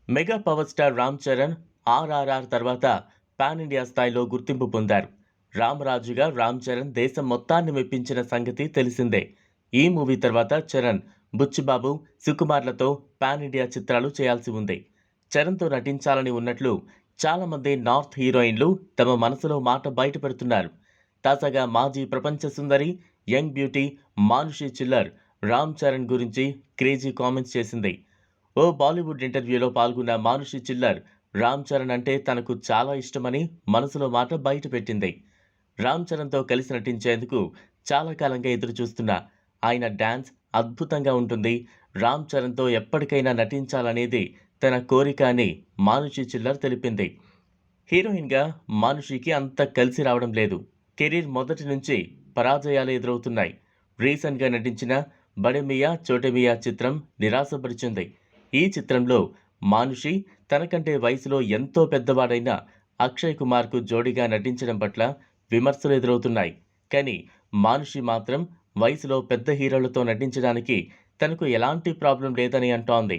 Mega power star Ram Charan RRR తర్వాత pan India స్థాయిలో గుర్తింపు పొందారు. రామరాజుగా రామ్ చరణ్ దేశం మొత్తాన్ని మెప్పించిన సంగతి తెలిసిందే. ఈ మూవీ తర్వాత చరణ్ బుచ్చిబాబు, సుకుమార్లతో పాన్ ఇండియా చిత్రాలు చేయాల్సి ఉంది. చరణ్తో నటించాలని ఉన్నట్లు చాలామంది నార్త్ హీరోయిన్లు తమ మనసులో మాట బయటపెడుతున్నారు. తాజాగా మాజీ ప్రపంచ సుందరి, యంగ్ బ్యూటీ మానుషి చిల్లర్ రామ్ చరణ్ గురించి క్రేజీ కామెంట్స్ చేసింది. ఓ బాలీవుడ్ ఇంటర్వ్యూలో పాల్గొన్న మానుషి చిల్లర్ రామ్ చరణ్ అంటే తనకు చాలా ఇష్టమని మనసులో మాట బయటపెట్టింది. రామ్ చరణ్తో కలిసి నటించేందుకు చాలా కాలంగా ఎదురు చూస్తున్నా. ఆయన డాన్స్ అద్భుతంగా ఉంటుంది. రామ్ చరణ్తో ఎప్పటికైనా నటించాలనేది తన కోరిక అని మానుషి చిల్లర్ తెలిపింది. హీరోయిన్గా మానుషికి అంత కలిసి రావడం లేదు. కెరీర్ మొదటి నుంచి పరాజయాలు ఎదురవుతున్నాయి. రీసెంట్గా నటించిన బడే మియా చోటే మియా చిత్రం నిరాశపరిచింది. ఈ చిత్రంలో మానుషి తనకంటే వయసులో ఎంతో పెద్దవాడైన అక్షయ్ కుమార్కు జోడీగా నటించడం పట్ల విమర్శలు ఎదురవుతున్నాయి. కానీ మానుషి మాత్రం వయసులో పెద్ద హీరోలతో నటించడానికి తనకు ఎలాంటి ప్రాబ్లం లేదని అంటోంది.